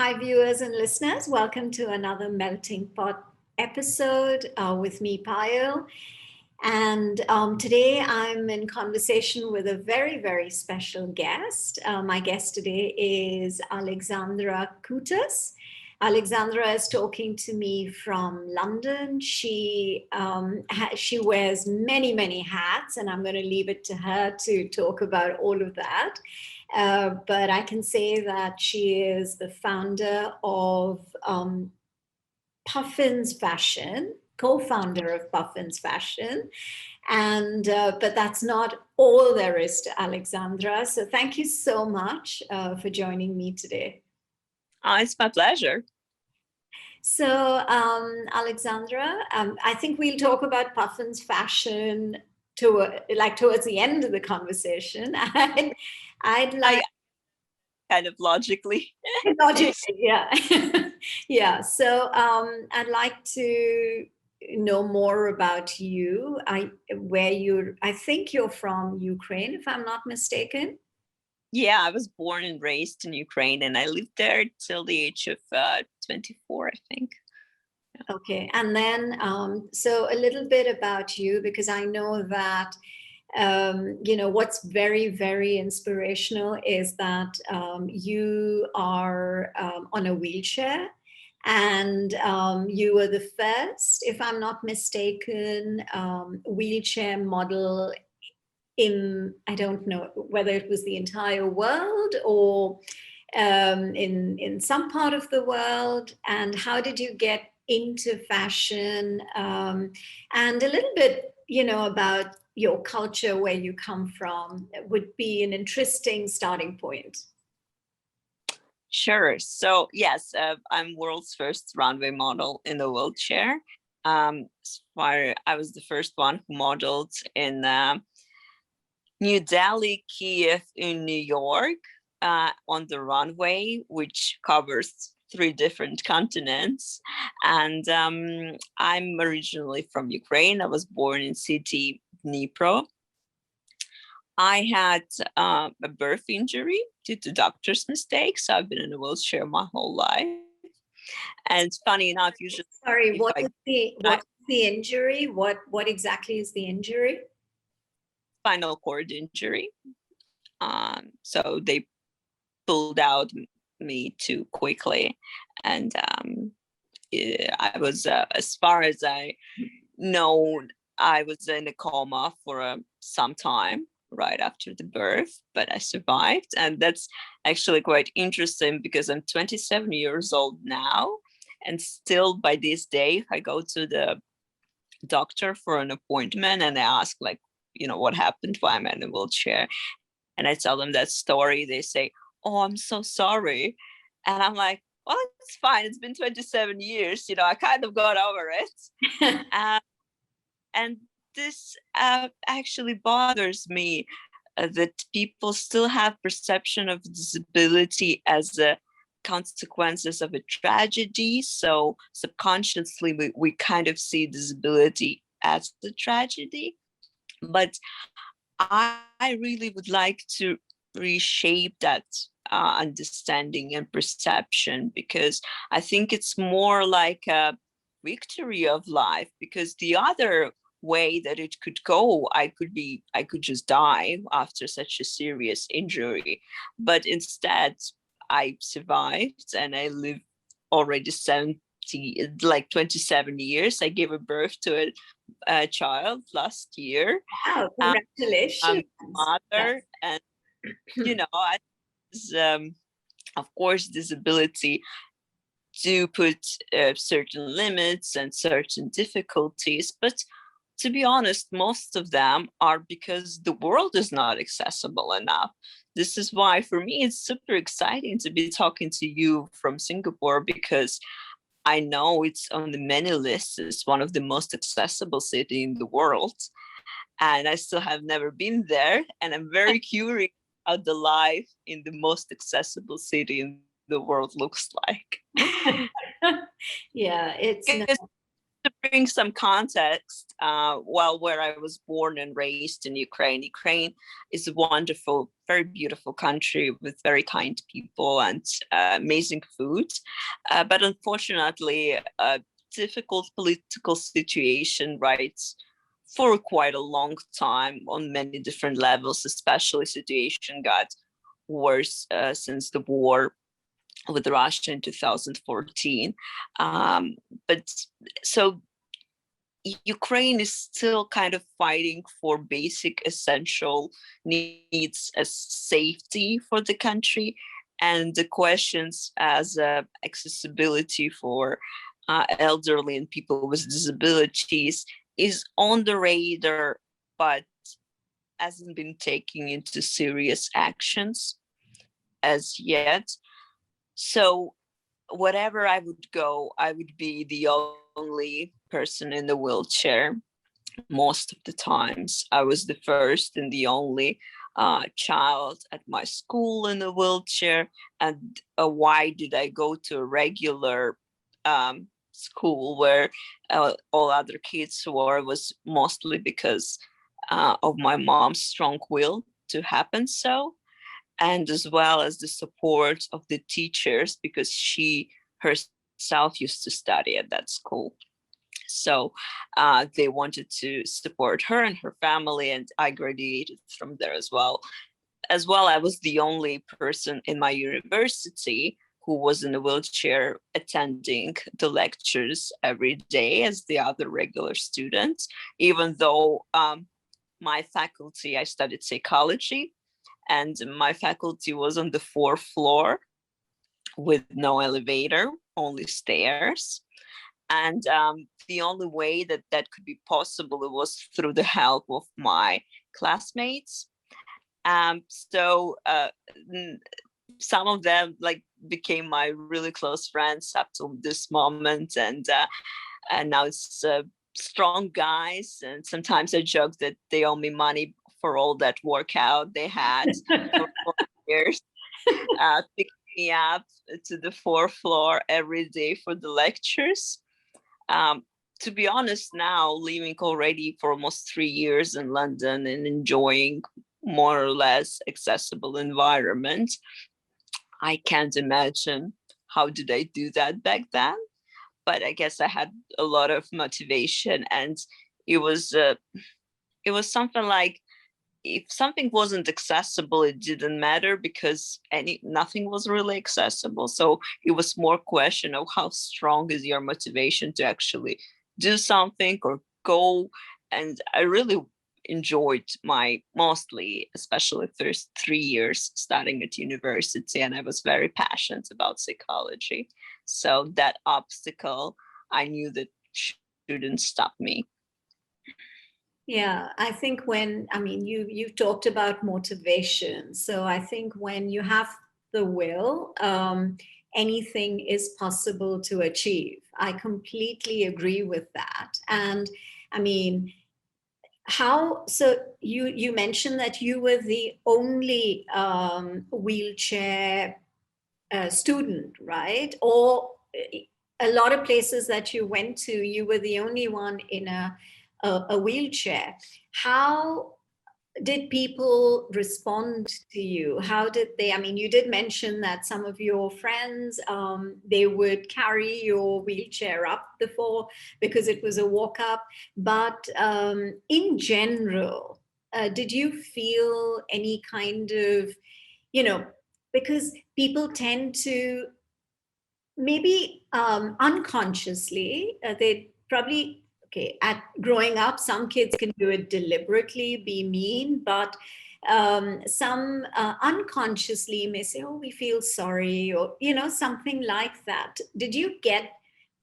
Hi, viewers and listeners. Welcome to another Melting Pot episode with me, Payal. And today I'm in conversation with a very, very special guest. My guest today is Alexandra Kutas. Alexandra is talking to me from London. She wears many, many hats, and I'm going to leave it to her to talk about all of that. But I can say that she is the founder of Puffins Fashion, co-founder of Puffins Fashion. And but that's not all there is to Alexandra. So thank you so much for joining me today. It's my pleasure. So Alexandra, I think we'll talk about Puffins Fashion towards the end of the conversation. I'd like kind of logically. Yeah. Yeah. So I'd like to know more about you. I think you're from Ukraine, if I'm not mistaken. Yeah, I was born and raised in Ukraine, and I lived there till the age of 24, I think. Yeah. Okay. And then, so a little bit about you, because I know that what's very, very inspirational is that you are on a wheelchair, and you were the first, if I'm not mistaken, wheelchair model I don't know whether it was the entire world or in some part of the world. And how did you get into fashion? And a little bit, about your culture, where you come from, would be an interesting starting point. Sure. So yes, I'm world's first runway model in a wheelchair. I was the first one who modeled in New Delhi, Kyiv in New York on the runway, which covers 3 different continents. And I'm originally from Ukraine. I was born in city Dnipro. I had a birth injury due to doctor's mistakes. So I've been in a wheelchair my whole life. And funny enough, usually. Sorry, what's the injury? What exactly is the injury? Spinal cord injury. So they pulled out me too quickly, and I was, as far as I know, I was in a coma for some time right after the birth, but I survived. And that's actually quite interesting because I'm 27 years old now, and still by this day I go to the doctor for an appointment and I ask, like, what happened, why I'm in a wheelchair, and I tell them that story. They say, "Oh, I'm so sorry," and I'm like, well, it's fine, it's been 27 years, I kind of got over it. And this actually bothers me, that people still have perception of disability as a consequences of a tragedy. So subconsciously we kind of see disability as a tragedy. But I really would like to reshape that understanding and perception, because I think it's more like a victory of life. Because the other way that it could go, I could just die after such a serious injury, but instead I survived and I live already 27 years. I gave a birth to a child last year. Wow, congratulations. I'm a mother, and of course disability do put certain limits and certain difficulties, but to be honest, most of them are because the world is not accessible enough. This is why for me it's super exciting to be talking to you from Singapore, because I know it's on the many lists as one of the most accessible city in the world, and I still have never been there, and I'm very curious how the life in the most accessible city in the world looks like. Yeah, it's to bring some context, well, where I was born and raised in Ukraine. Ukraine is a wonderful, very beautiful country with very kind people and amazing food. But unfortunately, a difficult political situation, right, for quite a long time on many different levels. Especially situation got worse since the war with Russia in 2014. But so Ukraine is still kind of fighting for basic essential needs as safety for the country, and the questions as accessibility for elderly and people with disabilities is on the radar, but hasn't been taking into serious actions as yet. So wherever I would go, I would be the only person in the wheelchair. Most of the times, I was the first and the only child at my school in a wheelchair. And why did I go to a regular school where all other kids were? Was mostly because of my mom's strong will to happen so, and as well as the support of the teachers, because she herself used to study at that school. So they wanted to support her and her family, and I graduated from there as well. As well, I was the only person in my university who was in a wheelchair attending the lectures every day as the other regular students, even though my faculty, I studied psychology, and my faculty was on the 4th floor with no elevator, only stairs. And the only way that that could be possible was through the help of my classmates. So some of them like became my really close friends up to this moment, and now it's strong guys. And sometimes I joke that they owe me money for all that workout they had for 4 years, picking me up to the 4th floor every day for the lectures. To be honest, now living already for almost 3 years in London and enjoying more or less accessible environment, I can't imagine how did I do that back then. But I guess I had a lot of motivation, and it was something like, if something wasn't accessible, it didn't matter, because nothing was really accessible. So it was more question of how strong is your motivation to actually do something or go. And I really enjoyed my mostly, especially first 3 years studying at university, and I was very passionate about psychology. So that obstacle, I knew that shouldn't stop me. Yeah, I think you talked about motivation. So I think when you have the will, anything is possible to achieve. I completely agree with that. And I mean, so you mentioned that you were the only wheelchair student, right? Or a lot of places that you went to, you were the only one in a wheelchair. How did people respond to you? How did they, you did mention that some of your friends, they would carry your wheelchair up before because it was a walk up. But in general, did you feel any kind of, because people tend to maybe unconsciously, they probably, okay, at growing up, some kids can do it deliberately, be mean, but some unconsciously may say, oh, we feel sorry, or, something like that. Did you get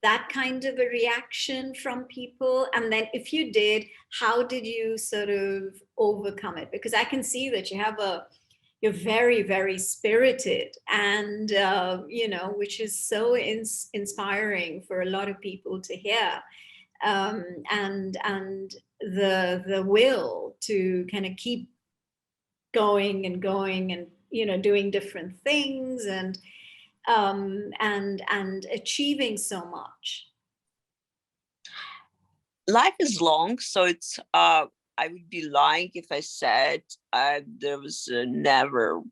that kind of a reaction from people? And then if you did, how did you sort of overcome it? Because I can see that you're very, very spirited, and which is so inspiring for a lot of people to hear, and the will to kind of keep going and going, and doing different things, and achieving so much. life is long, so it's I would be lying if I said there was never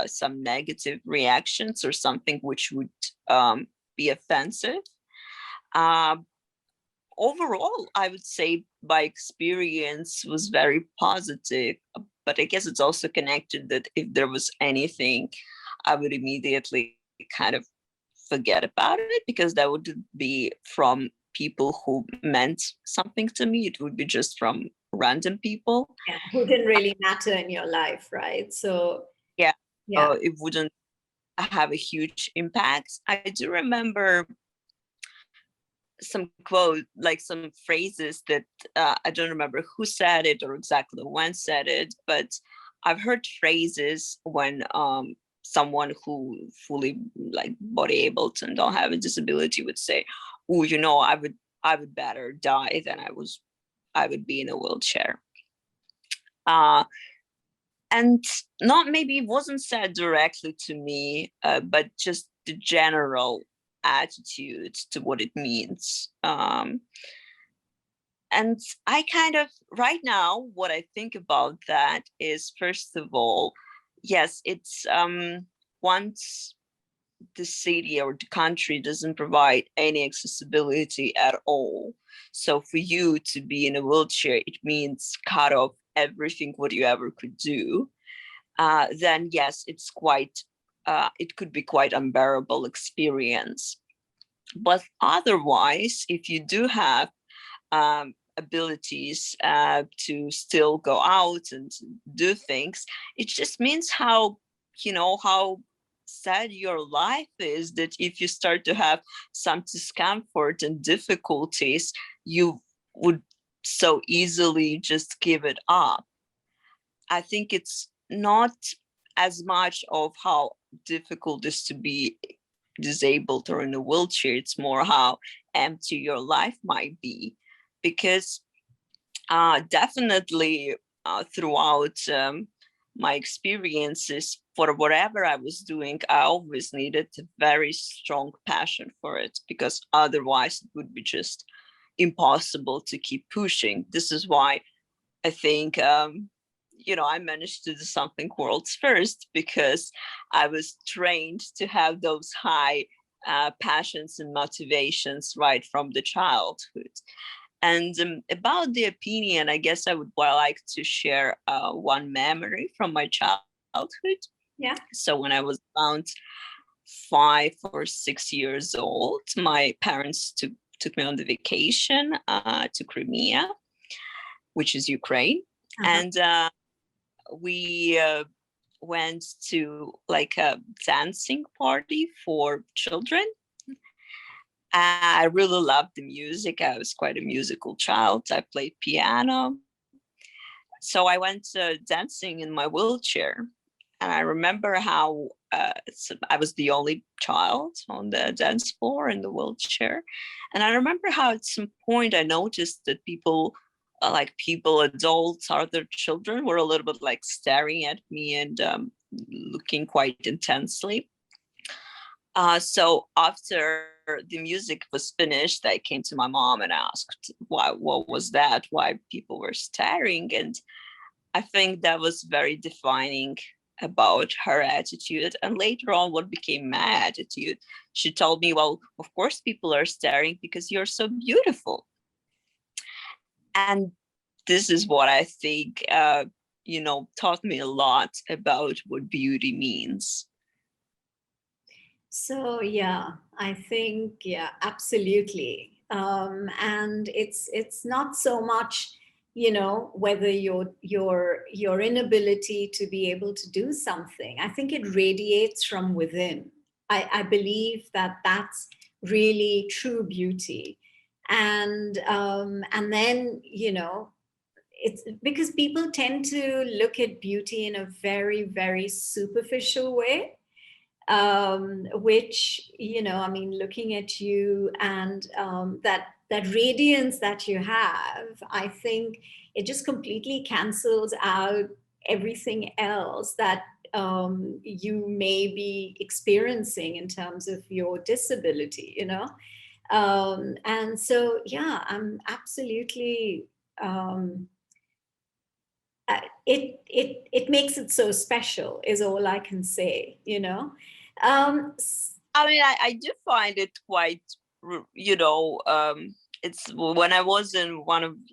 some negative reactions or something which would be offensive. Uh, Overall, I would say my experience was very positive, but I guess it's also connected that if there was anything, I would immediately kind of forget about it, because that would be from people who meant something to me. It would be just from random people. Yeah, who didn't really matter in your life, right? So Yeah, yeah. it wouldn't have a huge impact. I do remember some quote, like some phrases that I don't remember who said it or exactly when said it, but I've heard phrases when someone who fully like body able and don't have a disability would say, "Oh, you know, I would better die than I would be in a wheelchair." Uh, and not maybe it wasn't said directly to me, but just the general attitude to what it means. And I kind of, right now, what I think about that is, first of all, yes, it's once the city or the country doesn't provide any accessibility at all. So for you to be in a wheelchair, it means cut off everything what you ever could do. Then yes, it's quite, it could be quite unbearable experience. But otherwise, if you do have abilities to still go out and do things, it just means how, you know, how sad your life is, that if you start to have some discomfort and difficulties, you would so easily just give it up. I think it's not as much of how difficult it is to be disabled or in a wheelchair. It's more how empty your life might be. Because definitely throughout my experiences, for whatever I was doing, I always needed a very strong passion for it, because otherwise it would be just impossible to keep pushing. This is why I think, you know, I managed to do something world's first, because I was trained to have those high passions and motivations right from the childhood. And about the opinion, I guess I would like to share one memory from my childhood. Yeah. So when I was around 5 or 6 years old, my parents took me on the vacation to Crimea, which is Ukraine. And we went to like a dancing party for children. I really loved the music. I was quite a musical child. I played piano. So I went dancing in my wheelchair. And I remember how I was the only child on the dance floor in the wheelchair. And I remember how at some point I noticed that people, adults, other children, were a little bit like staring at me and looking quite intensely. So after the music was finished, I came to my mom and asked, what was that? Why people were staring? And I think that was very defining about her attitude. And later on, what became my attitude, she told me, well, of course people are staring because you're so beautiful. And this is what I think, taught me a lot about what beauty means. So yeah, I think, yeah, absolutely. And it's not so much, whether your inability to be able to do something. I think it radiates from within. I believe that that's really true beauty. And then, it's because people tend to look at beauty in a very, very superficial way, which, I mean, looking at you and that radiance that you have, I think it just completely cancels out everything else that you may be experiencing in terms of your disability. And so, yeah, I'm absolutely, it makes it so special is all I can say, you know. Um, I mean, I do find it quite, it's when I was in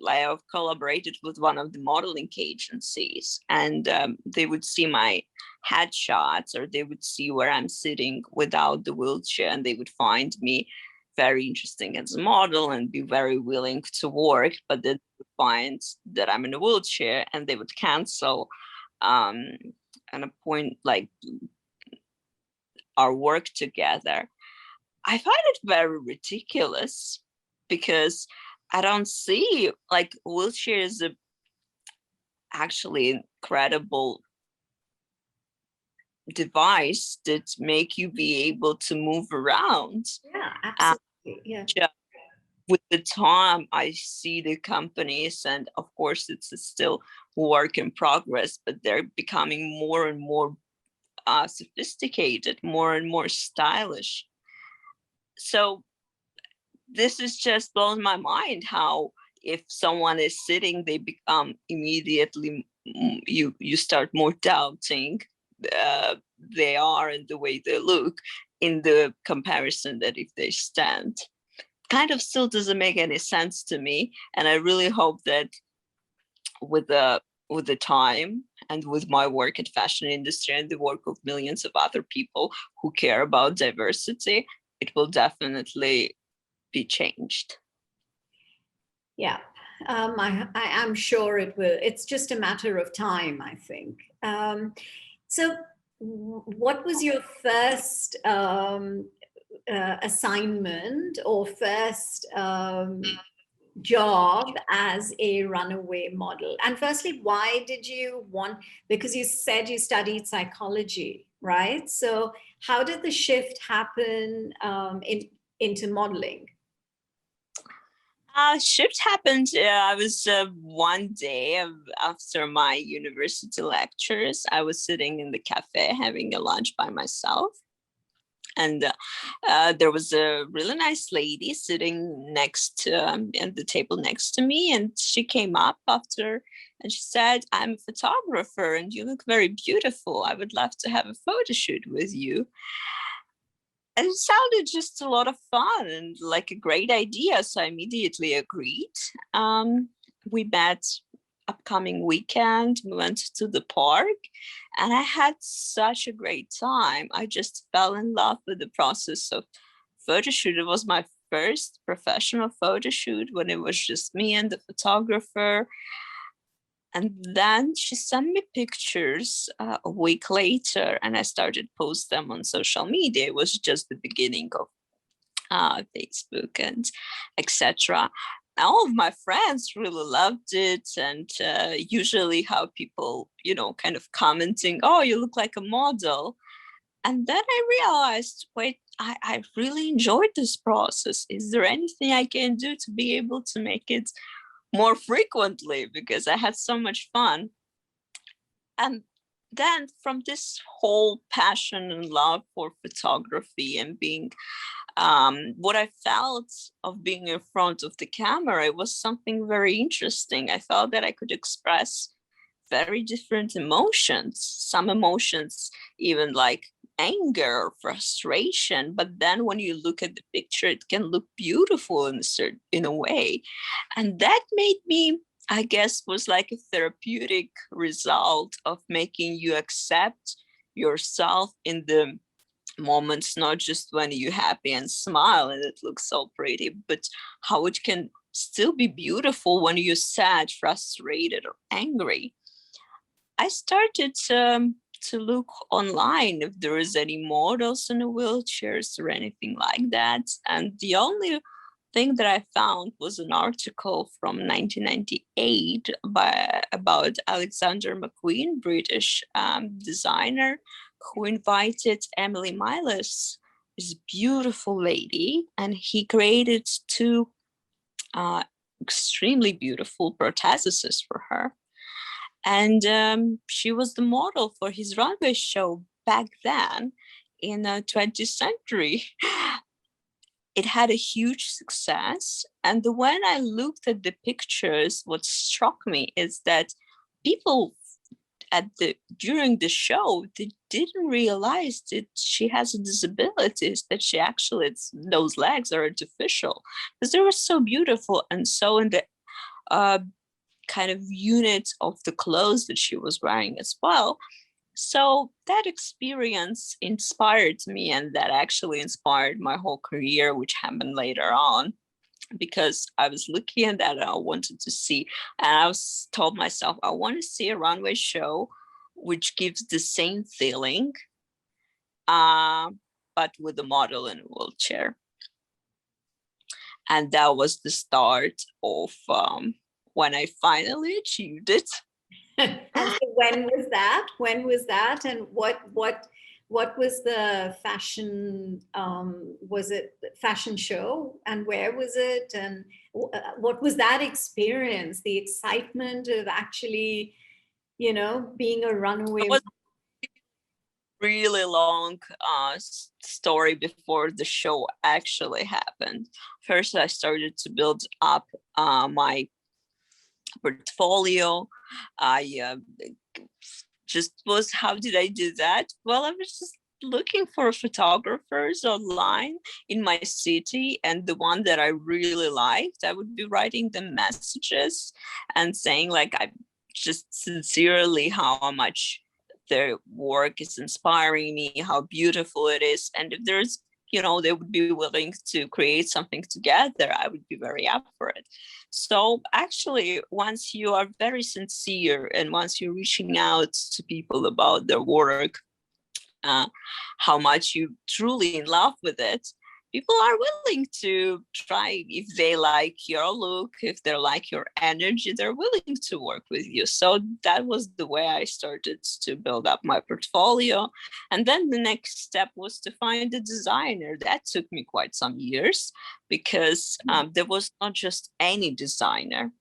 I've collaborated with one of the modeling agencies, and they would see my headshots, or they would see where I'm sitting without the wheelchair, and they would find me very interesting as a model and be very willing to work, but then find that I'm in a wheelchair, and they would cancel an appointment, like our work together. I find it very ridiculous because I don't see, like, wheelchair is a actually incredible device that make you be able to move around. yeah, And absolutely. Yeah. with the time, I see the companies, and of course it's still work in progress, but they're becoming more and more sophisticated, more and more stylish. So this is just blows my mind how if someone is sitting, they become immediately, you start more doubting they are and the way they look in the comparison that if they stand. Kind of still doesn't make any sense to me, and I really hope that with the time and with my work in fashion industry and the work of millions of other people who care about diversity, it will definitely be changed. Yeah, I'm sure it will. It's just a matter of time, I think. So, what was your first assignment or first job as a runaway model? And firstly, why did you want, because you said you studied psychology, right? So, how did the shift happen into modeling? Shift happened. I was one day after my university lectures, I was sitting in the cafe having a lunch by myself. And there was a really nice lady sitting next at the table next to me. And she came up after and she said, "I'm a photographer and you look very beautiful. I would love to have a photo shoot with you." And it sounded just a lot of fun and like a great idea. So I immediately agreed. We met upcoming weekend. We went to the park and I had such a great time. I just fell in love with the process of photo shoot. It was my first professional photo shoot when it was just me and the photographer. And then she sent me pictures a week later, and I started post them on social media. It was just the beginning of Facebook and etc. All of my friends really loved it, and usually how people, kind of commenting, "Oh, you look like a model." And then I realized, wait, I really enjoyed this process. Is there anything I can do to be able to make it more frequently, because I had so much fun? And then from this whole passion and love for photography and being what I felt of being in front of the camera, it was something very interesting. I felt that I could express very different emotions, some emotions even like anger or frustration, but then when you look at the picture it can look beautiful in a way. And that made me, I guess, was like a therapeutic result of making you accept yourself in the moments, not just when you're happy and smile and it looks so pretty, but how it can still be beautiful when you're sad, frustrated, or angry. I started to look online if there is any models in the wheelchairs or anything like that. And the only thing that I found was an article from 1998 about Alexandra McQueen, British designer, who invited Emily Miles, this beautiful lady, and he created two extremely beautiful prostheses for her. And she was the model for his runway show back then in the 20th century. it had a huge success. And when I looked at the pictures, what struck me is that people during the show, they didn't realize that she has a disability, that she actually, those legs are artificial, because they were so beautiful and so in the kind of units of the clothes that she was wearing as well. So that experience inspired me, and that actually inspired my whole career, which happened later on, because I was looking at that and I wanted to see, and I told myself, I want to see a runway show which gives the same feeling, but with a model in a wheelchair. And that was the start of when I finally achieved it. And so when was that? When was that? And what was the fashion? Was it fashion show? And where was it? And what was that experience? The excitement of actually, being a runaway. It was a really long story before the show actually happened. First, I started to build up my portfolio. I how did I do that? Well, I was just looking for photographers online in my city, and the one that I really liked, I would be writing them messages and saying, like, I just sincerely how much their work is inspiring me, how beautiful it is, and if there's, they would be willing to create something together, I would be very up for it. So actually, once you are very sincere and once you're reaching out to people about their work, how much you truly in love with it, people are willing to try. If they like your look, if they like your energy, they're willing to work with you. So that was the way I started to build up my portfolio. And then the next step was to find a designer. That took me quite some years, because there was not just any designer.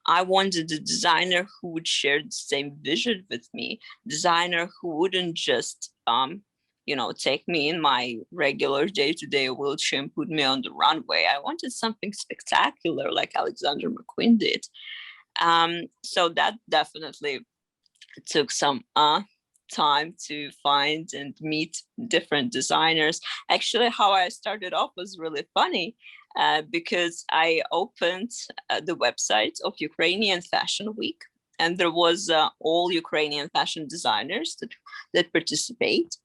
I wanted a designer who would share the same vision with me, designer who wouldn't just take me in my regular day-to-day wheelchair and put me on the runway. I wanted something spectacular like Alexandra McQueen did. So that definitely took some time to find and meet different designers. Actually, how I started off was really funny, because I opened the website of Ukrainian Fashion Week, and there was all Ukrainian fashion designers that participate.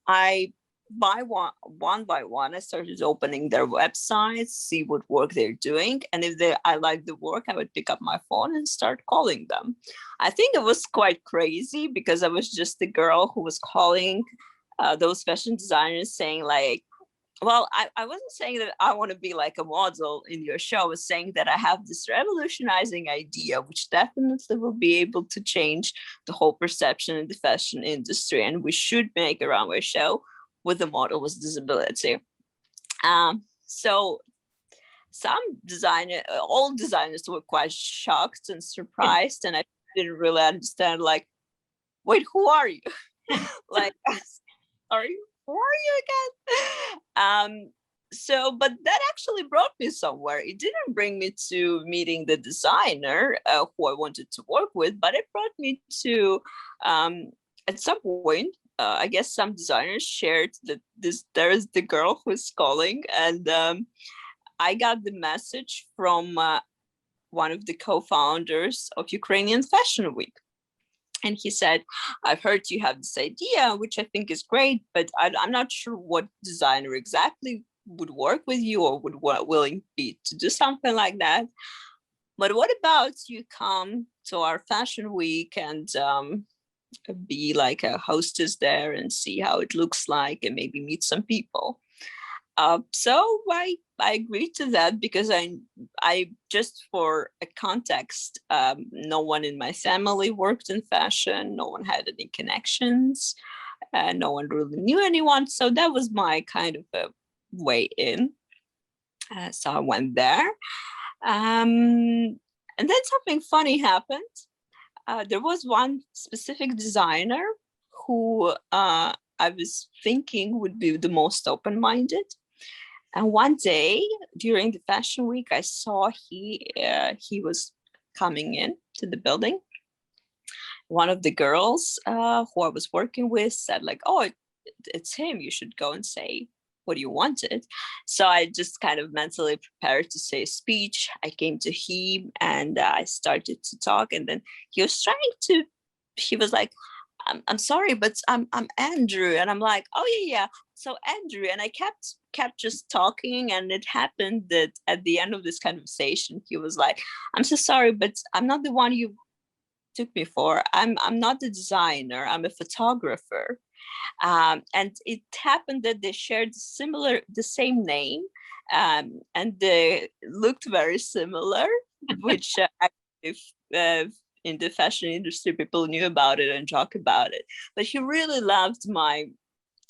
One by one, I started opening their websites, see what work they're doing. And if I liked the work, I would pick up my phone and start calling them. I think it was quite crazy, because I was just the girl who was calling those fashion designers saying, like, well, I wasn't saying that I want to be like a model in your show. I was saying that I have this revolutionizing idea, which definitely will be able to change the whole perception in the fashion industry. And we should make a runway show with a model with disability. So all designers were quite shocked and surprised. And I didn't really understand, like, wait, who are you? Like, sorry, who are you again? But that actually brought me somewhere. It didn't bring me to meeting the designer who I wanted to work with, but it brought me to, at some point, I guess some designers shared that there is the girl who is calling, and I got the message from one of the co-founders of Ukrainian Fashion Week. And he said, I've heard you have this idea, which I think is great, but I'm not sure what designer exactly would work with you or would willing be to do something like that. But what about you come to our fashion week and be like a hostess there and see how it looks like and maybe meet some people. So I agreed to that, because I just for a context, no one in my family worked in fashion, no one had any connections, no one really knew anyone. So that was my kind of a way in. So I went there. And then something funny happened. There was one specific designer who I was thinking would be the most open-minded. And one day during the fashion week, I saw he was coming in to the building. One of the girls who I was working with said like, "Oh, it's him. You should go and say what you wanted." So I just kind of mentally prepared to say a speech. I came to him and I started to talk, and then he was like, I'm sorry, but I'm Andrew. And I'm like, "Oh yeah. So Andrew." And I kept just talking, and it happened that at the end of this conversation, he was like, "I'm so sorry, but I'm not the one you took me for. I'm not the designer. I'm a photographer." And it happened that they shared the same name, and they looked very similar, which if in the fashion industry, people knew about it and talk about it. But he really loved my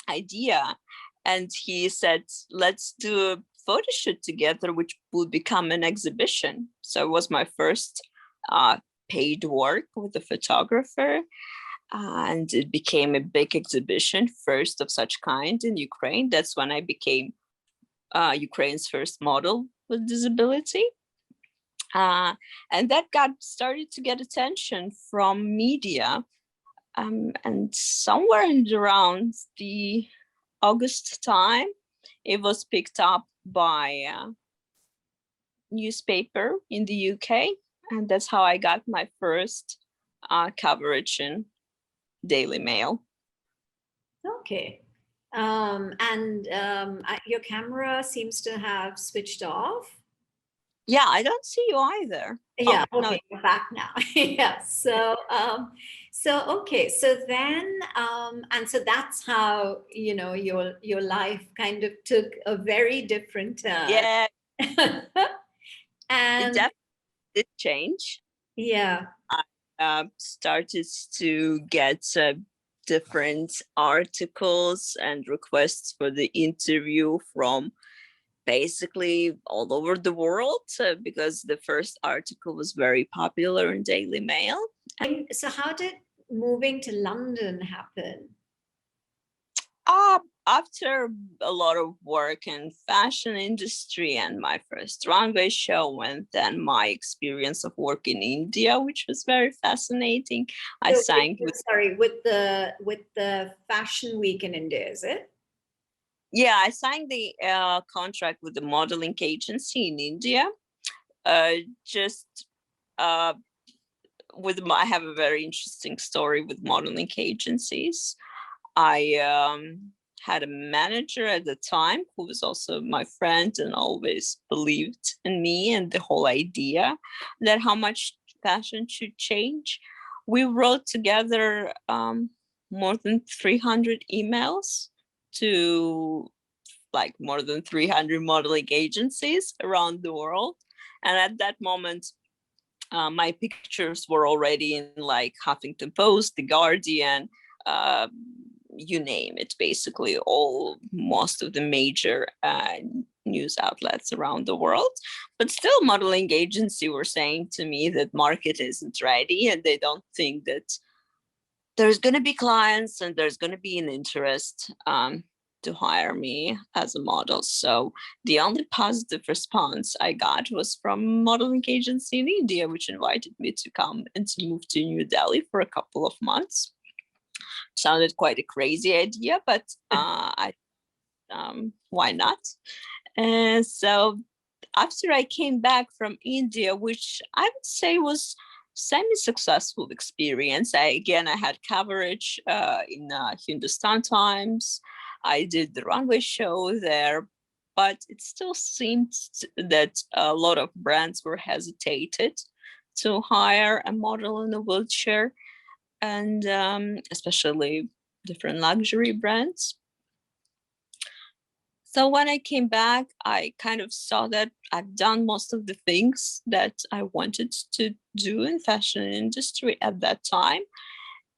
idea, and he said, "Let's do a photo shoot together, which would become an exhibition." So it was my first paid work with a photographer, and it became a big exhibition, first of such kind in Ukraine. That's when I became Ukraine's first model with disability. And that started to get attention from media. And somewhere around the August time, it was picked up by a newspaper in the UK. And that's how I got my first coverage in Daily Mail. Okay. Your camera seems to have switched off. Yeah, I don't see you either. Yeah, okay, No. we're back now. Yeah, so okay, so then and so that's how, you know, your life kind of took a very different turn. Yeah, it And definitely did change. yeah, I started to get different articles and requests for the interview from basically all over the world, because the first article was very popular in Daily Mail. so how did moving to London happen? After a lot of work in fashion industry and my first runway show, and then my experience of work in India, which was very fascinating. I sang with the fashion week in India, is it? Yeah, I signed the contract with the modeling agency in India. Just I have a very interesting story with modeling agencies. I had a manager at the time who was also my friend and always believed in me and the whole idea that how much fashion should change. We wrote together more than 300 emails to like more than 300 modeling agencies around the world. And at that moment, my pictures were already in like Huffington Post, The Guardian, you name it, basically most of the major news outlets around the world. But still, modeling agency were saying to me that market isn't ready and they don't think that there's going to be clients and there's going to be an interest to hire me as a model. So the only positive response I got was from modeling agency in India, which invited me to come and to move to New Delhi for a couple of months. Sounded quite a crazy idea, but why not? And so after I came back from India, which I would say was semi-successful experience. I had coverage in Hindustan Times. I did the runway show there, but it still seemed that a lot of brands were hesitated to hire a model in a wheelchair, and especially different luxury brands. So when I came back, I kind of saw that I've done most of the things that I wanted to do in fashion industry at that time.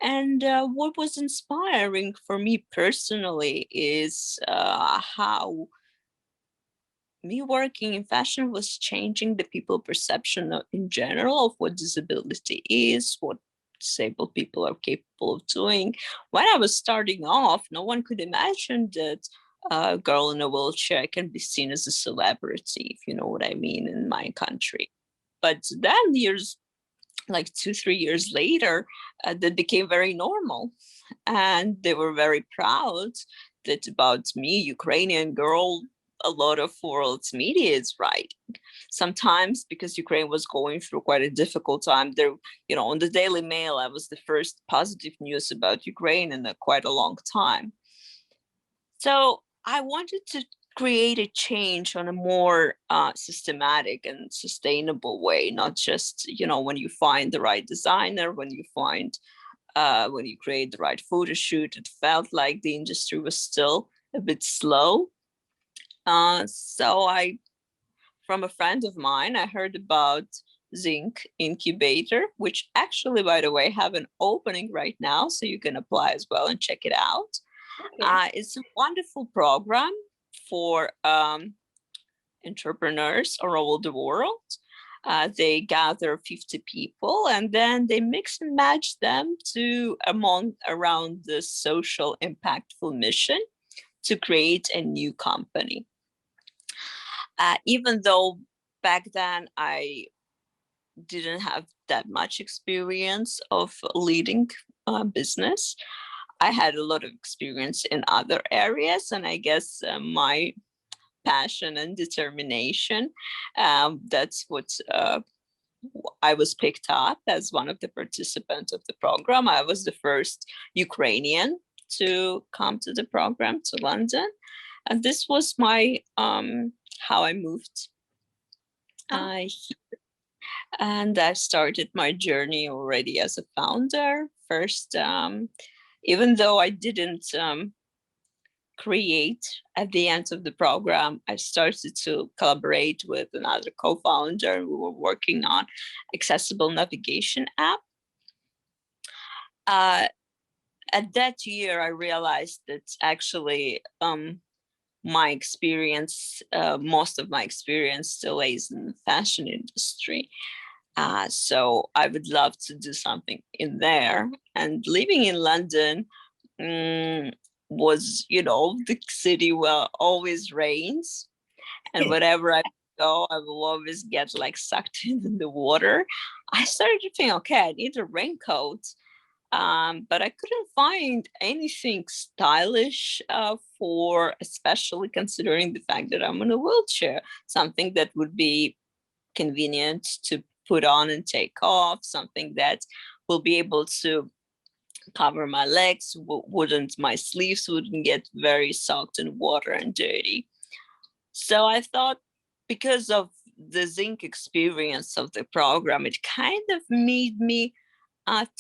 And what was inspiring for me personally is how me working in fashion was changing the people perception in general of what disability is, what disabled people are capable of doing. When I was starting off, no one could imagine that a girl in a wheelchair can be seen as a celebrity, if you know what I mean, in my country. But then like 2-3 years later, that became very normal. And they were very proud that about me, Ukrainian girl, a lot of world's media is writing. Sometimes because Ukraine was going through quite a difficult time, there, on the Daily Mail, I was the first positive news about Ukraine in quite a long time. So I wanted to create a change on a more systematic and sustainable way, not just, when you find the right designer, when you create the right photo shoot. It felt like the industry was still a bit slow. So from a friend of mine, I heard about Zinc Incubator, which actually, by the way, have an opening right now, so you can apply as well and check it out. Okay. It's a wonderful program for entrepreneurs all over the world. They gather 50 people and then they mix and match them around the social impactful mission to create a new company. Even though back then I didn't have that much experience of leading business, I had a lot of experience in other areas, and I guess my passion and determination, that's what I was picked up as one of the participants of the program. I was the first Ukrainian to come to the program to London, and this was my how I moved here. And I started my journey already as a founder first. Even though I didn't create at the end of the program, I started to collaborate with another co-founder. We were working on accessible navigation app. At that year, I realized that actually my experience, most of my experience still lays in the fashion industry. So I would love to do something in there. And living in London was, the city where always rains. And wherever I go, I will always get sucked in the water. I started to think, okay, I need a raincoat. But I couldn't find anything stylish for, especially considering the fact that I'm in a wheelchair, something that would be convenient to put on and take off, something that will be able to cover my legs, my sleeves wouldn't get very soaked in water and dirty. So I thought, because of the Zinc experience of the program, it kind of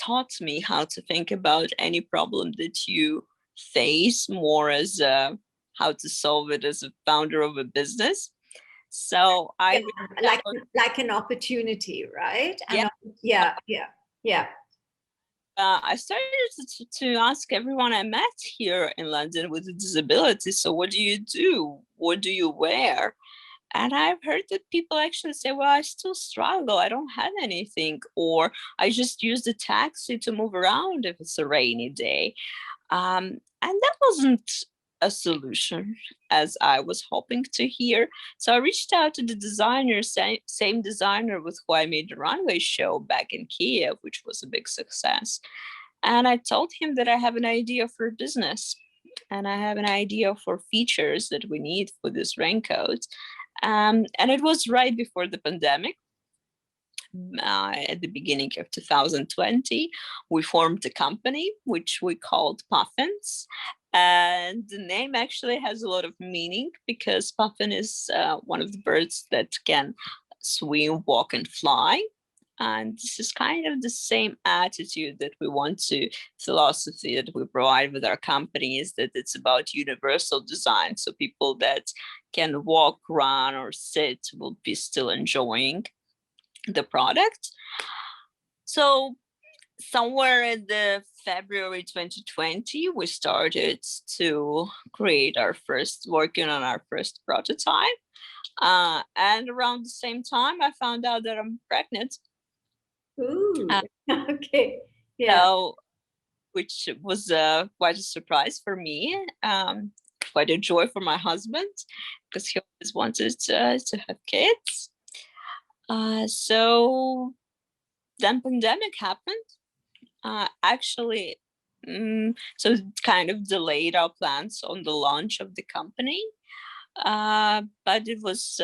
taught me how to think about any problem that you face more as how to solve it as a founder of a business. So I like an opportunity, right? Yeah. Yeah. I started to ask everyone I met here in London with a disability, so what do you do? What do you wear? And I've heard that people actually say, well, I still struggle. I don't have anything. Or I just use the taxi to move around if it's a rainy day. And that wasn't a solution as I was hoping to hear. So I reached out to the designer, same designer with who I made the Runway show back in Kyiv, which was a big success. And I told him that I have an idea for a business and I have an idea for features that we need for this raincoat. And it was right before the pandemic. At the beginning of 2020, we formed a company which we called Puffins. And the name actually has a lot of meaning because puffin is one of the birds that can swim, walk, and fly. And this is kind of the same attitude that we want to, philosophy that we provide with our company is that it's about universal design. So people that can walk, run, or sit will be still enjoying the product. So somewhere in the February 2020, we started to working on our first prototype. And around the same time, I found out that I'm pregnant. Ooh, okay. Yeah. So, which was quite a surprise for me. quite a joy for my husband because he always wanted to have kids. So then pandemic happened. Actually, so it kind of delayed our plans on the launch of the company. But it was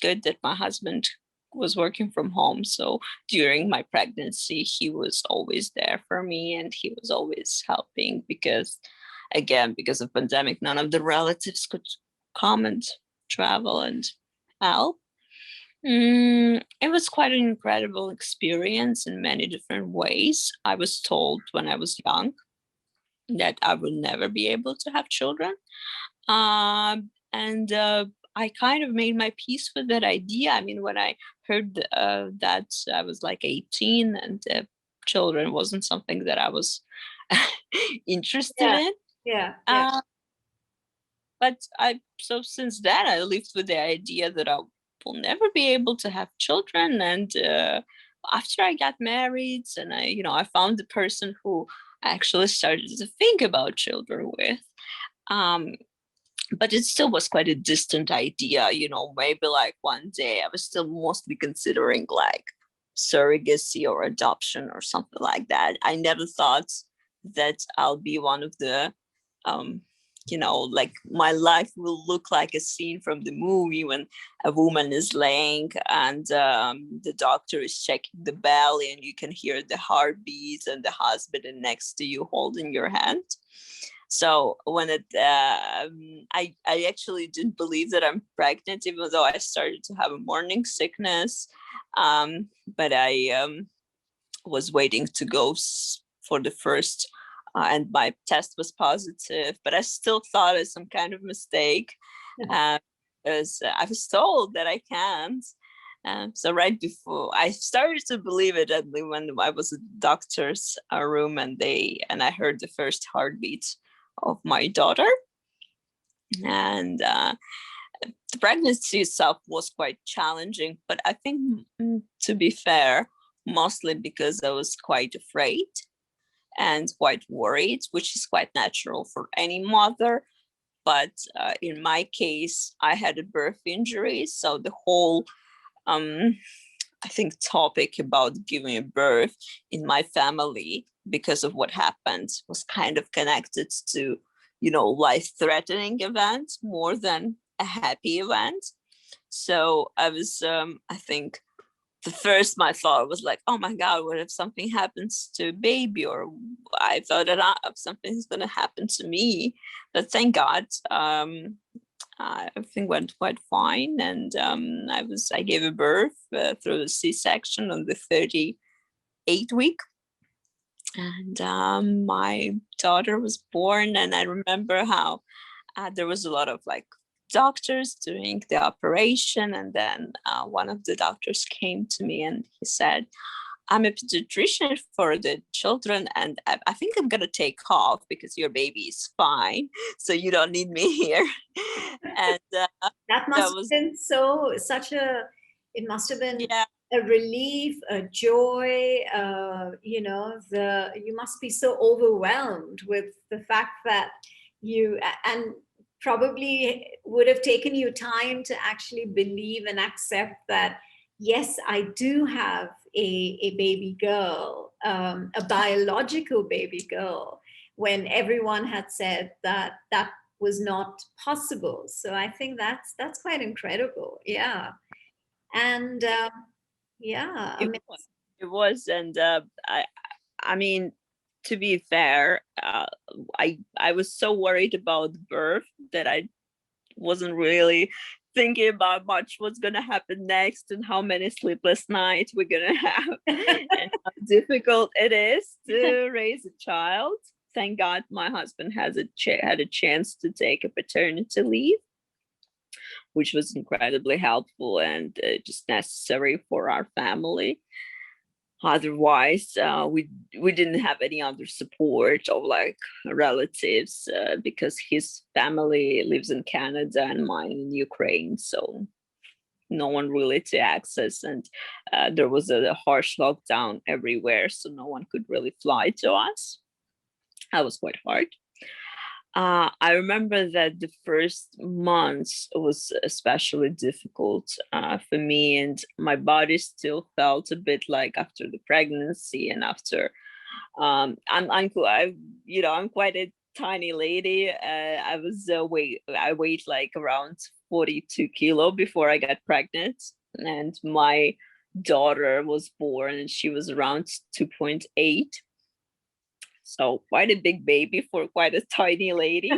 good that my husband was working from home. So during my pregnancy, he was always there for me and he was always helping because, again, because of pandemic, none of the relatives could come and travel and help. It was quite an incredible experience in many different ways. I was told when I was young that I would never be able to have children. And I kind of made my peace with that idea. I mean, when I heard that I was like 18 and children wasn't something that I was interested in. Yeah. But so since then, I lived with the idea that I will never be able to have children. And after I got married and I found the person who I actually started to think about children with. But it still was quite a distant idea, maybe like one day I was still mostly considering like surrogacy or adoption or something like that. I never thought that I'll be one of the, like my life will look like a scene from the movie when a woman is laying and the doctor is checking the belly and you can hear the heartbeats and the husband next to you holding your hand. So when I actually didn't believe that I'm pregnant, even though I started to have a morning sickness. But I was waiting to go for the first, and my test was positive. But I still thought it's some kind of mistake, because I was told that I can't. So right before I started to believe it, when I was in the doctor's room and I heard the first heartbeat of my daughter, and the pregnancy itself was quite challenging, but I think, to be fair, mostly because I was quite afraid and quite worried, which is quite natural for any mother. But in my case, I had a birth injury, so the whole I think topic about giving birth in my family, because of what happened, was kind of connected to, life-threatening events more than a happy event. So I was, I think, my thought was like, oh my God, what if something happens to a baby? Or I thought that something's going to happen to me. But thank God, everything went quite fine, and I gave a birth through a C-section on the 38th week, and my daughter was born. And I remember how there was a lot of like doctors doing the operation, and then one of the doctors came to me and he said, I'm a pediatrician for the children, and I think I'm gonna take off because your baby is fine, so you don't need me here. And that must have been it must have been a relief, a joy. You must be so overwhelmed with the fact that and probably would have taken you time to actually believe and accept that, yes, I do have a baby girl, a biological baby girl, when everyone had said that was not possible. So I think that's quite incredible. Yeah. And yeah, it was. And I mean, to be fair, I was so worried about birth that I wasn't really thinking about much what's going to happen next and how many sleepless nights we're going to have and how difficult it is to raise a child. Thank God my husband had a chance to take a paternity leave, which was incredibly helpful and just necessary for our family. Otherwise, we didn't have any other support of like relatives, because his family lives in Canada and mine in Ukraine, so no one really to access, and there was a harsh lockdown everywhere, so no one could really fly to us. That was quite hard. I remember that the first months was especially difficult for me, and my body still felt a bit like after the pregnancy and after I'm quite a tiny lady. I weighed like around 42 kilo before I got pregnant, and my daughter was born and she was around 2.8. So quite a big baby for quite a tiny lady.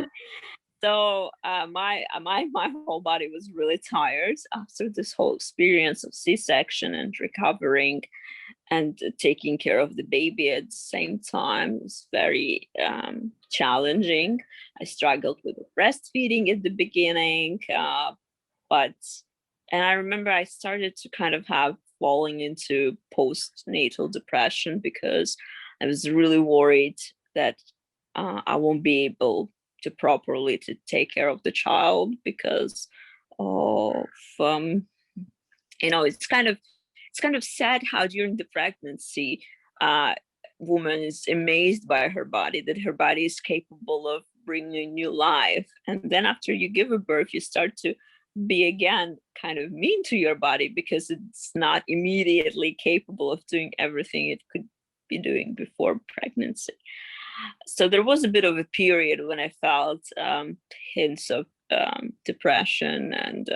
So my whole body was really tired after this whole experience of C-section and recovering and taking care of the baby at the same time. Was very challenging. I struggled with breastfeeding at the beginning, but and I remember I started to kind of have falling into postnatal depression because I was really worried that I won't be able to properly to take care of the child because of it's kind of sad how during the pregnancy woman is amazed by her body, that her body is capable of bringing new life, and then after you give a birth you start to be again kind of mean to your body because it's not immediately capable of doing everything it could be doing before pregnancy. So there was a bit of a period when I felt hints of depression and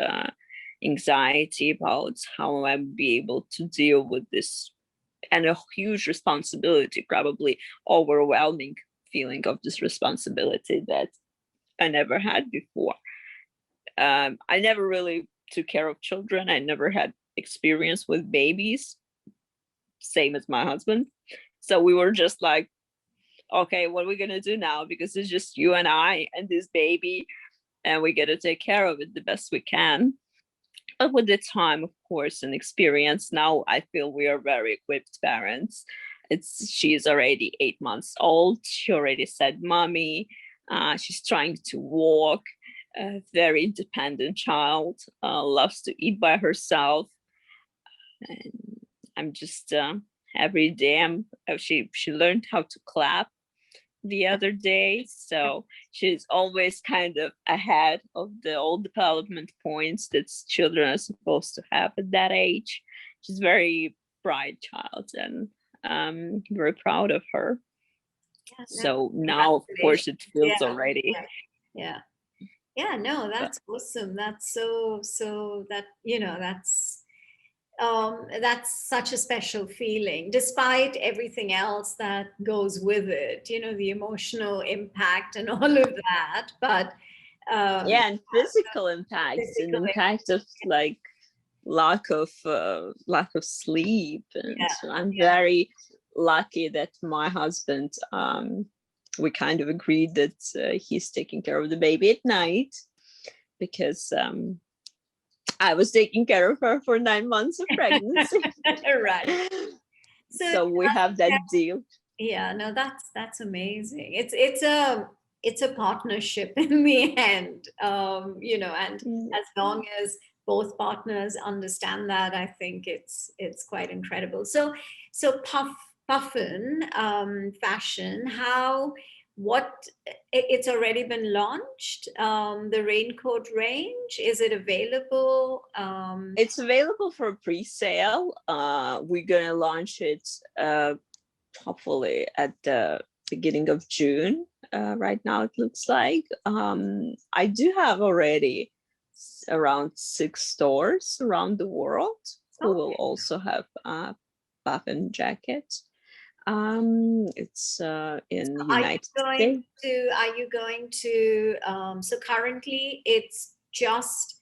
anxiety about how I would be able to deal with this, and a huge responsibility, probably overwhelming feeling of this responsibility that I never had before. I never really took care of children. I never had experience with babies, same as my husband. So we were just like, okay, what are we gonna do now? Because it's just you and I and this baby, and we gotta take care of it the best we can. But with the time, of course, and experience, now I feel we are very equipped parents. She's already 8 months old. She already said mommy. She's trying to walk. A very independent child, loves to eat by herself. And I'm just every day she learned how to clap the other day, so she's always kind of ahead of the old development points that children are supposed to have at that age. She's a very bright child, and I'm very proud of her. Yeah, So now of course it feels yeah, already yeah, no, that's awesome. That's so that that's such a special feeling, despite everything else that goes with it, the emotional impact and all of that. But and physical impacts and impact of like lack of sleep. And I'm very lucky that my husband, we kind of agreed that he's taking care of the baby at night, because I was taking care of her for 9 months of pregnancy. Right. So we have that deal. Yeah, no, that's amazing. It's a partnership in the end, and as long as both partners understand that, I think it's quite incredible. So Puffin fashion, it's already been launched, the raincoat range, is it available? It's available for pre-sale. We're gonna launch it hopefully at the beginning of June. Right now it looks like. I do have already around 6 stores around the world who will also have Puffin jackets. It's in the United States. Are you going to, so currently it's just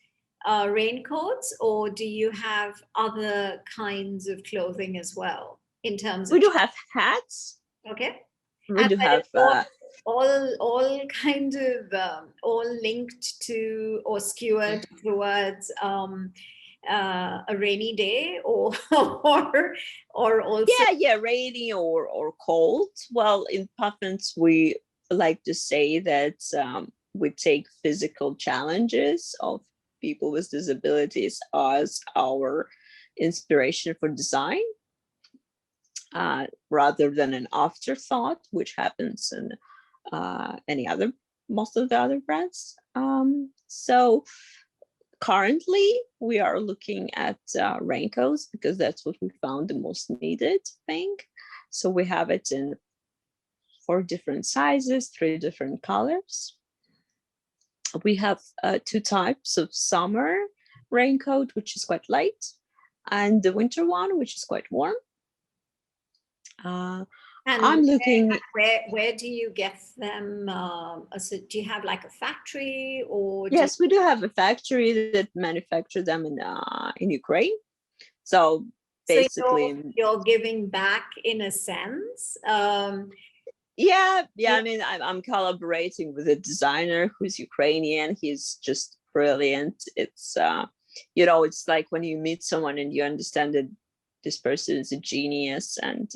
raincoats, or do you have other kinds of clothing as well in terms of? We do have hats. Okay. We do have all kind of all linked to or skewered towards a rainy day, or or also rainy or cold. Well, in Puffins we like to say that we take physical challenges of people with disabilities as our inspiration for design, rather than an afterthought, which happens in any other most of the other brands. So currently we are looking at raincoats because that's what we found the most needed thing. So we have it in 4 different sizes, 3 different colors. We have 2 types of summer raincoat, which is quite light, and the winter one, which is quite warm. And I'm looking. Where do you get them? So do you have like a factory, or? Yes, we do have a factory that manufactures them in Ukraine. So basically, so you're giving back in a sense. Yeah. I mean, I'm collaborating with a designer who's Ukrainian. He's just brilliant. It's it's like when you meet someone and you understand that this person is a genius, and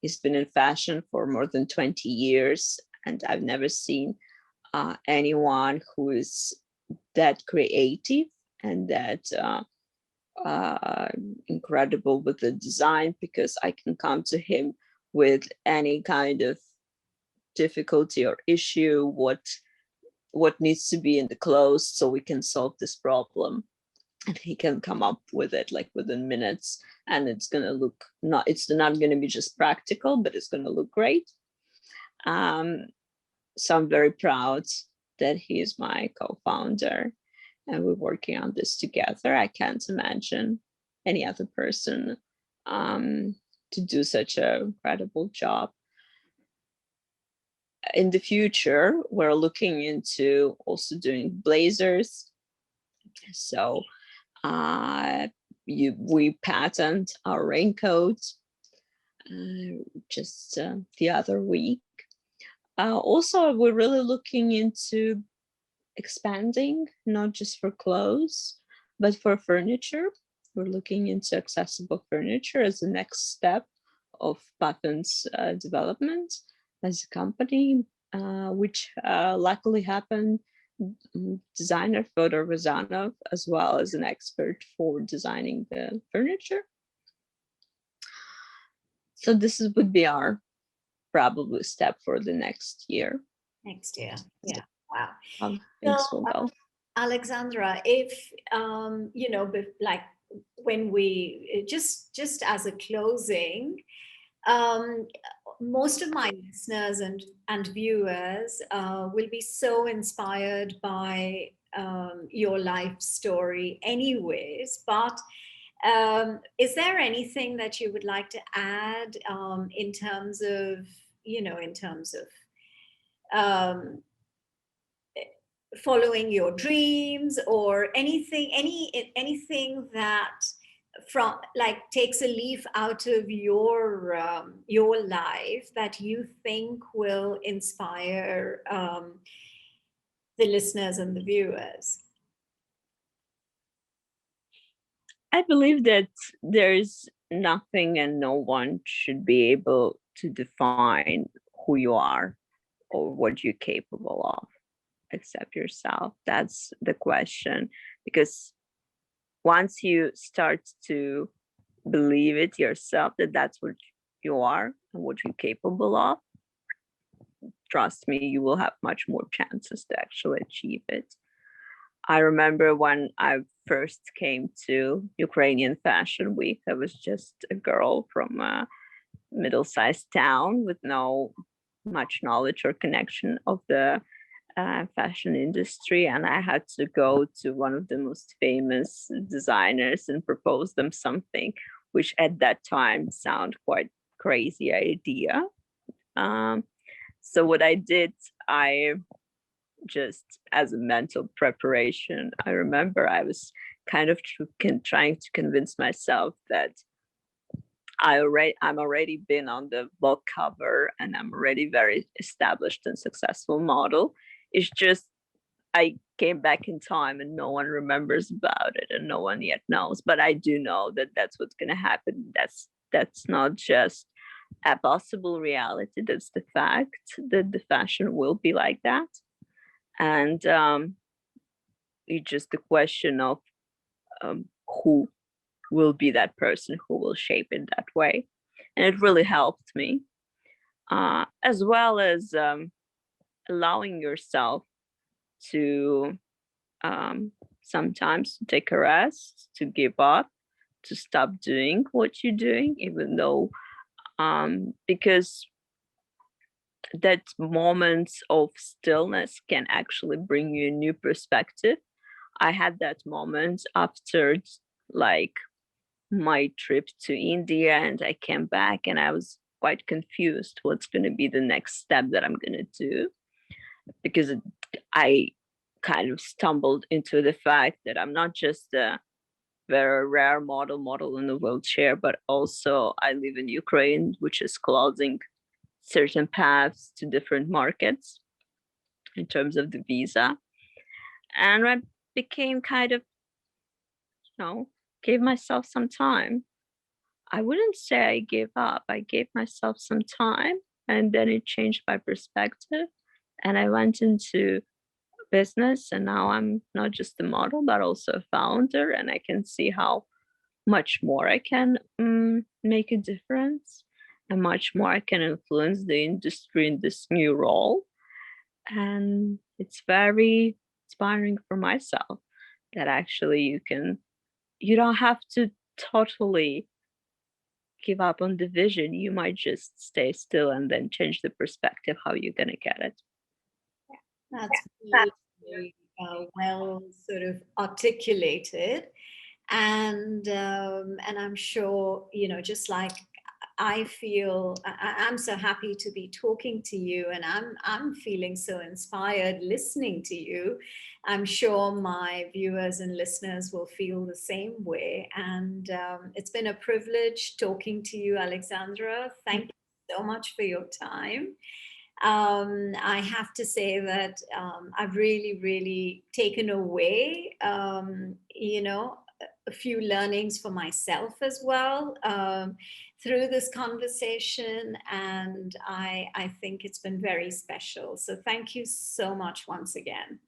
he's been in fashion for more than 20 years. And I've never seen anyone who is that creative and that incredible with the design, because I can come to him with any kind of difficulty or issue, what needs to be in the clothes, so we can solve this problem. And he can come up with it like within minutes, and it's gonna look it's not gonna be just practical, but it's gonna look great. So I'm very proud that he is my co-founder, and we're working on this together. I can't imagine any other person to do such an incredible job. In the future, we're looking into also doing blazers. So we patent our raincoat just the other week. Also, we're really looking into expanding, not just for clothes, but for furniture. We're looking into accessible furniture as the next step of Puffins development as a company, which luckily happened. Designer Fyodor Rozanov, as well as an expert for designing the furniture. So this would be our probably step for the next year. Yeah. Wow. Things will go. Alexandra, if like when we just as a closing, most of my listeners and viewers will be so inspired by your life story anyways, but is there anything that you would like to add in terms of following your dreams, or anything that from like takes a leaf out of your life that you think will inspire the listeners and the viewers? I believe that there's nothing and no one should be able to define who you are or what you're capable of except yourself. That's the question. Because once you start to believe it yourself, that that's what you are and what you're capable of, trust me, you will have much more chances to actually achieve it. I remember when I first came to Ukrainian Fashion Week, I was just a girl from a middle-sized town with no much knowledge or connection of the fashion industry, and I had to go to one of the most famous designers and propose them something, which at that time sounded quite crazy idea. So what I did, I just as a mental preparation, I remember I was kind of trying to convince myself that I'm already been on the book cover and I'm already very established and successful model. It's just I came back in time and no one remembers about it and no one yet knows, but I do know that that's what's going to happen. That's not just a possible reality, that's the fact that the fashion will be like that. And it's just a question of who will be that person who will shape it that way. And it really helped me, as well as allowing yourself to sometimes take a rest, to give up, to stop doing what you're doing, even though because that moments of stillness can actually bring you a new perspective. I had that moment after like my trip to India, and I came back and I was quite confused what's going to be the next step that I'm going to do, because I kind of stumbled into the fact that I'm not just a very rare model in a wheelchair, but also I live in Ukraine, which is closing certain paths to different markets in terms of the visa. And I became kind of, gave myself some time. I wouldn't say I gave up. I gave myself some time, and then it changed my perspective. And I went into business, and now I'm not just a model, but also a founder, and I can see how much more I can make a difference, and much more I can influence the industry in this new role. And it's very inspiring for myself that actually you don't have to totally give up on the vision. You might just stay still and then change the perspective how you're going to get it. That's really well sort of articulated. And I'm sure, just like I feel, I'm so happy to be talking to you, and I'm feeling so inspired listening to you. I'm sure my viewers and listeners will feel the same way. And it's been a privilege talking to you, Alexandra. Thank you so much for your time. I have to say that I've really, really taken away, a few learnings for myself as well through this conversation. And I think it's been very special. So thank you so much once again.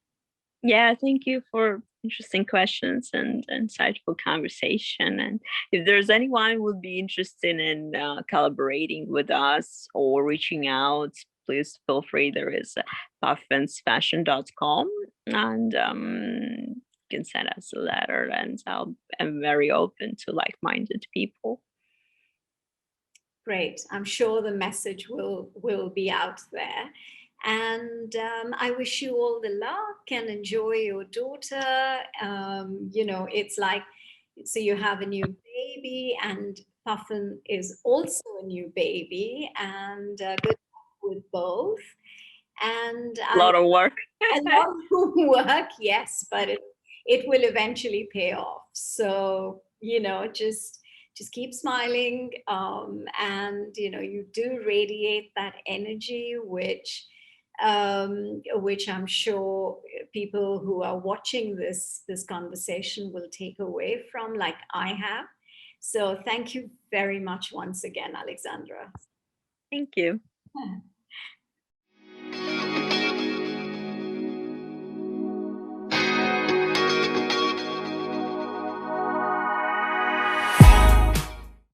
Yeah, thank you for interesting questions and insightful conversation. And if there's anyone who would be interested in collaborating with us or reaching out, please feel free. There is puffinsfashion.com, and you can send us a letter, and I'm very open to like-minded people. Great. I'm sure the message will be out there. And I wish you all the luck and enjoy your daughter. It's like, so you have a new baby, and Puffin is also a new baby, and good luck with both. And A lot of work. A lot of work, yes, but it will eventually pay off. So, just keep smiling, and you do radiate that energy, which I'm sure people who are watching this conversation will take away from, like I have. So thank you very much once again, Alexandra. Thank you.